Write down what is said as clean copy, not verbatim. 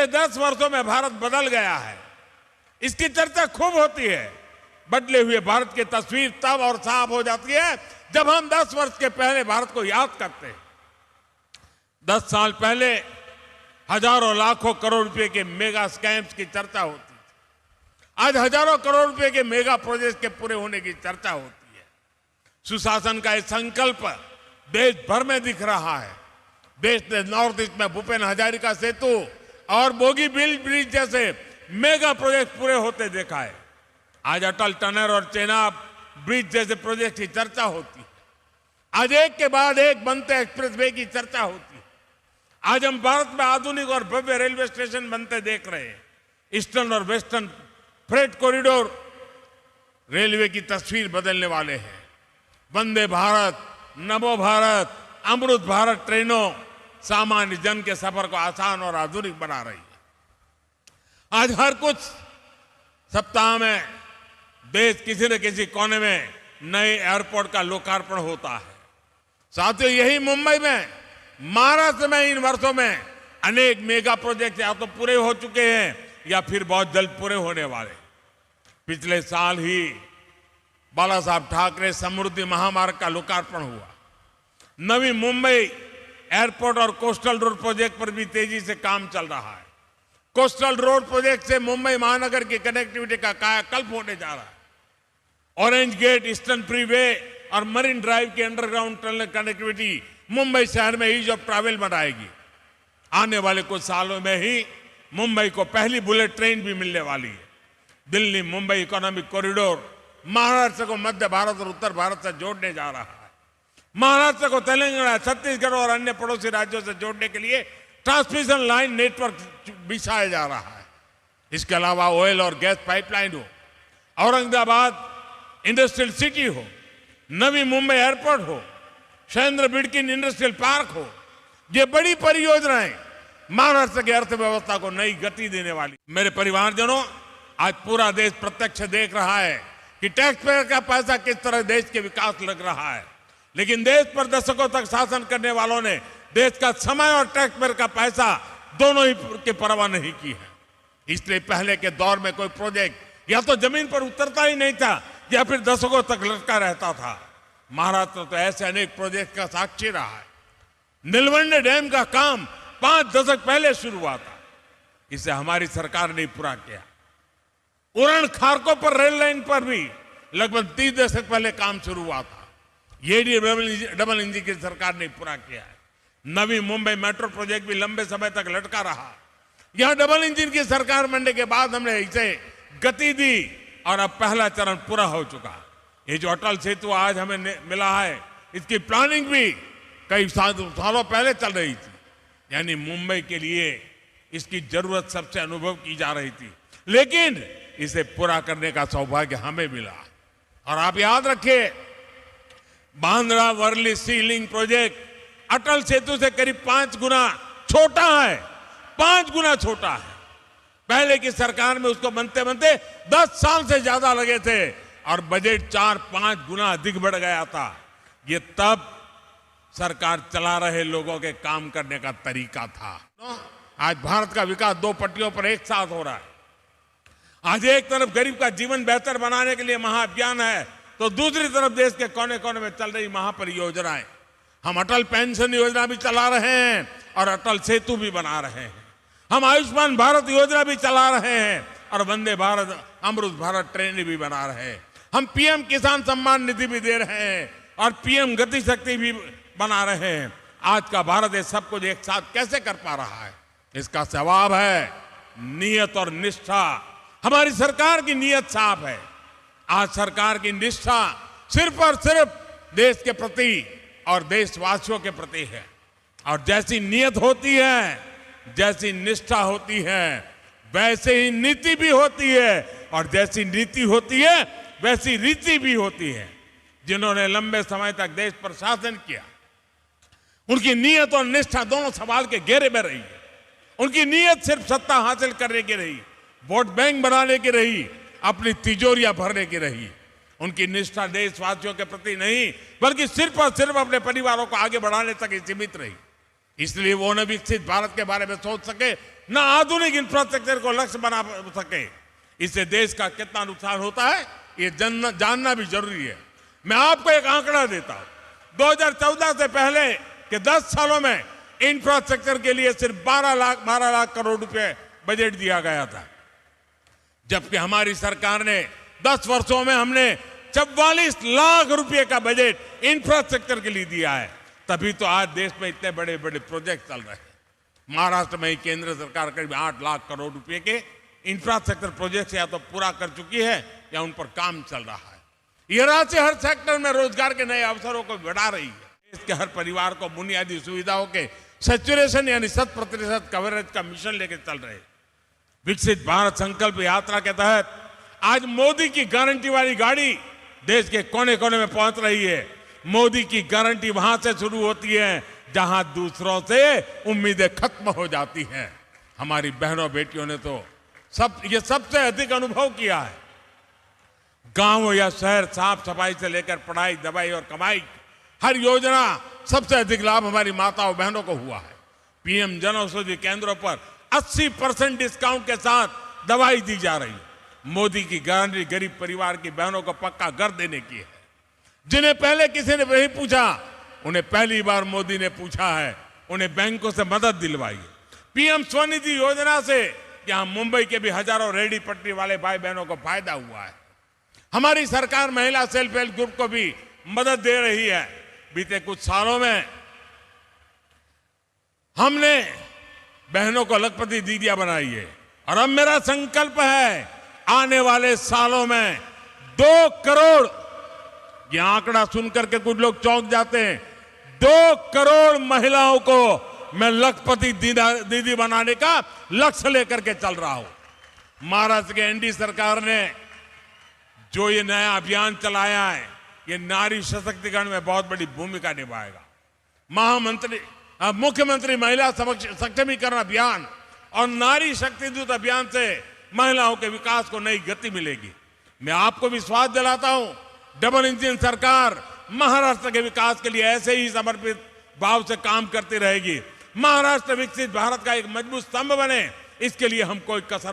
पिछले 10 वर्षों में भारत बदल गया है, इसकी चर्चा खूब होती है। बदले हुए भारत की तस्वीर तब और साफ हो जाती है जब हम 10 वर्ष के पहले भारत को याद करते हैं। 10 साल पहले हजारों लाखों करोड़ रुपए के मेगा स्कैम्स की चर्चा होती थी। आज हजारों करोड़ रुपए के मेगा प्रोजेक्ट के पूरे होने की चर्चा होती है। सुशासन का एक संकल्प देश भर में दिख रहा है। देश ने नॉर्थ ईस्ट में भूपेन हजारिका सेतु और बोगीबील ब्रिज जैसे मेगा प्रोजेक्ट पूरे होते देखा है। आज अटल टनल और चेनाब ब्रिज जैसे प्रोजेक्ट की चर्चा होती है। आज एक के बाद एक बनते एक्सप्रेसवे की चर्चा होती है। आज हम भारत में आधुनिक और भव्य रेलवे स्टेशन बनते देख रहे हैं। ईस्टर्न और वेस्टर्न फ्रेट कॉरिडोर रेलवे की तस्वीर बदलने वाले हैं। वंदे भारत, नमो भारत, अमृत भारत ट्रेनों सामान्य जन के सफर को आसान और आधुनिक बना रही है। आज हर कुछ सप्ताह में देश किसी न किसी कोने में नए एयरपोर्ट का लोकार्पण होता है। साथियों, यही मुंबई में, महाराष्ट्र में इन वर्षों में अनेक मेगा प्रोजेक्ट या तो पूरे हो चुके हैं या फिर बहुत जल्द पूरे होने वाले। पिछले साल ही बाला साहब ठाकरे समृद्धि महामार्ग का लोकार्पण हुआ। नवी मुंबई एयरपोर्ट और कोस्टल रोड प्रोजेक्ट पर भी तेजी से काम चल रहा है। कोस्टल रोड प्रोजेक्ट से मुंबई महानगर की कनेक्टिविटी का कायाकल्प होने जा रहा है। ऑरेंज गेट, ईस्टर्न फ्रीवे और मरीन ड्राइव की अंडरग्राउंड टनल कनेक्टिविटी मुंबई शहर में ईज ऑफ ट्रैवल बनाएगी। आने वाले कुछ सालों में ही मुंबई को पहली बुलेट ट्रेन भी मिलने वाली है। दिल्ली मुंबई इकोनॉमिक कॉरिडोर महाराष्ट्र को मध्य भारत और उत्तर भारत से जोड़ने जा रहा है। महाराष्ट्र को तेलंगाना, छत्तीसगढ़ और अन्य पड़ोसी राज्यों से जोड़ने के लिए ट्रांसमिशन लाइन नेटवर्क बिछाया जा रहा है। इसके अलावा ऑयल और गैस पाइपलाइन हो, औरंगाबाद इंडस्ट्रियल सिटी हो, नवी मुंबई एयरपोर्ट हो, शैलेंद्र बिडकिन इंडस्ट्रियल पार्क हो, ये बड़ी परियोजनाएं महाराष्ट्र की अर्थव्यवस्था को नई गति देने वाली। मेरे परिवारजनों, आज पूरा देश प्रत्यक्ष देख रहा है कि टैक्स पेयर का पैसा किस तरह देश के विकास लग रहा है। लेकिन देश पर दशकों तक शासन करने वालों ने देश का समय और टैक्स पेयर का पैसा दोनों ही की परवाह नहीं की है। इसलिए पहले के दौर में कोई प्रोजेक्ट या तो जमीन पर उतरता ही नहीं था या फिर दशकों तक लटका रहता था। महाराष्ट्र तो ऐसे अनेक प्रोजेक्ट का साक्षी रहा है। नीलवंडे डैम का काम 5 दशक पहले शुरू हुआ था, इसे हमारी सरकार ने पूरा किया। उरण खारकों पर रेल लाइन पर भी लगभग 30 दशक पहले काम शुरू हुआ था, ये डबल इंजन की सरकार ने पूरा किया है। नवी मुंबई मेट्रो प्रोजेक्ट भी लंबे समय तक लटका रहा। यहां डबल इंजन की सरकार बनने के बाद हमने इसे गति दी और अब पहला चरण पूरा हो चुका। ये जो अटल सेतु आज हमें मिला है, इसकी प्लानिंग भी कई सालों पहले चल रही थी। यानी मुंबई के लिए इसकी जरूरत सबसे अनुभव की जा रही थी, लेकिन इसे पूरा करने का सौभाग्य हमें मिला। और आप याद रखिए, बांद्रा वर्ली सी लिंक प्रोजेक्ट अटल सेतु से करीब 5 गुना छोटा है। 5 गुना छोटा है। पहले की सरकार में उसको बनते बनते 10 साल से ज्यादा लगे थे और बजट 4-5 गुना अधिक बढ़ गया था। ये तब सरकार चला रहे लोगों के काम करने का तरीका था। आज भारत का विकास 2 पटरियों पर एक साथ हो रहा है। आज एक तरफ गरीब का जीवन बेहतर बनाने के लिए महाअभियान है, तो दूसरी तरफ देश के कोने कोने में चल रही महापरियोजनाएं। हम अटल पेंशन योजना भी चला रहे हैं और अटल सेतु भी बना रहे हैं। हम आयुष्मान भारत योजना भी चला रहे हैं और वंदे भारत, अमृत भारत ट्रेन भी बना रहे हैं। हम पीएम किसान सम्मान निधि भी दे रहे हैं और पीएम गति शक्ति भी बना रहे हैं। आज का भारत ये सब कुछ एक साथ कैसे कर पा रहा है? इसका जवाब है नियत और निष्ठा। हमारी सरकार की नियत साफ है। आज सरकार की निष्ठा सिर्फ और सिर्फ देश के प्रति और देशवासियों के प्रति है। और जैसी नियत होती है, जैसी निष्ठा होती है, वैसे ही नीति भी होती है, और जैसी नीति होती है वैसी रीति भी होती है। जिन्होंने लंबे समय तक देश पर शासन किया, उनकी नियत और निष्ठा दोनों सवाल के घेरे में रही है। उनकी नियत सिर्फ सत्ता हासिल करने की रही, वोट बैंक बनाने की रही, अपनी तिजोरियां भरने की रही। उनकी निष्ठा देशवासियों के प्रति नहीं, बल्कि सिर्फ और सिर्फ अपने परिवारों को आगे बढ़ाने तक ही सीमित रही। इसलिए वो न विकसित भारत के बारे में सोच सके, न आधुनिक इंफ्रास्ट्रक्चर को लक्ष्य बना सके, इससे देश का कितना नुकसान होता है ये जानना भी जरूरी है। मैं आपको एक आंकड़ा देता हूं। 2014 से पहले के 10 सालों में इंफ्रास्ट्रक्चर के लिए सिर्फ 12 लाख करोड़ रुपए बजट दिया गया था, जबकि हमारी सरकार ने 10 वर्षों में हमने 44 लाख रुपए का बजट इंफ्रास्ट्रक्चर के लिए दिया है। तभी तो आज देश में इतने बड़े बड़े प्रोजेक्ट चल रहे हैं। महाराष्ट्र में ही केंद्र सरकार करीब 8 लाख करोड़ रुपए के इंफ्रास्ट्रक्चर प्रोजेक्ट या तो पूरा कर चुकी है या उन पर काम चल रहा है। यह राशि हर सेक्टर में रोजगार के नए अवसरों को बढ़ा रही है। देश के हर परिवार को बुनियादी सुविधाओं के सैचुरेशन यानी 100% कवरेज का मिशन लेकर चल रहे। विकसित भारत संकल्प यात्रा के तहत आज मोदी की गारंटी वाली गाड़ी देश के कोने कोने में पहुंच रही है। मोदी की गारंटी वहां से शुरू होती है जहां दूसरों से उम्मीदें खत्म हो जाती हैं। हमारी बहनों बेटियों ने तो ये सबसे अधिक अनुभव किया है। गांव या शहर, साफ सफाई से लेकर पढ़ाई, दवाई और कमाई, हर योजना सबसे अधिक लाभ हमारी माताओं बहनों को हुआ है। पीएम जन औषधि केंद्रों पर 80% डिस्काउंट के साथ दवाई दी जा रही है। मोदी की गारंटी गरीब परिवार की बहनों को पक्का घर देने की है। जिन्हें पहले किसी ने नहीं पूछा, उन्हें पहली बार मोदी ने पूछा है, उन्हें बैंकों से मदद दिलवाई है। पीएम स्वनिधि योजना से यहां मुंबई के भी हजारों रेहड़ी पटरी वाले भाई बहनों को फायदा हुआ है। हमारी सरकार महिला सेल्फ हेल्प ग्रुप को भी मदद दे रही है। बीते कुछ सालों में हमने बहनों को लखपति दीदियां बनाई है और अब मेरा संकल्प है आने वाले सालों में 2 करोड़, ये आंकड़ा सुनकर के कुछ लोग चौंक जाते हैं, 2 करोड़ महिलाओं को मैं लखपति दीदी बनाने का लक्ष्य लेकर के चल रहा हूं। महाराष्ट्र के एनडीए सरकार ने जो ये नया अभियान चलाया है, ये नारी सशक्तिकरण में बहुत बड़ी भूमिका निभाएगा। मुख्यमंत्री महिला सक्षमीकरण अभियान और नारी शक्ति दूत अभियान से महिलाओं के विकास को नई गति मिलेगी। मैं आपको विश्वास दिलाता हूं, डबल इंजन सरकार महाराष्ट्र के विकास के लिए ऐसे ही समर्पित भाव से काम करती रहेगी। महाराष्ट्र विकसित भारत का एक मजबूत स्तंभ बने, इसके लिए हम कोई कसर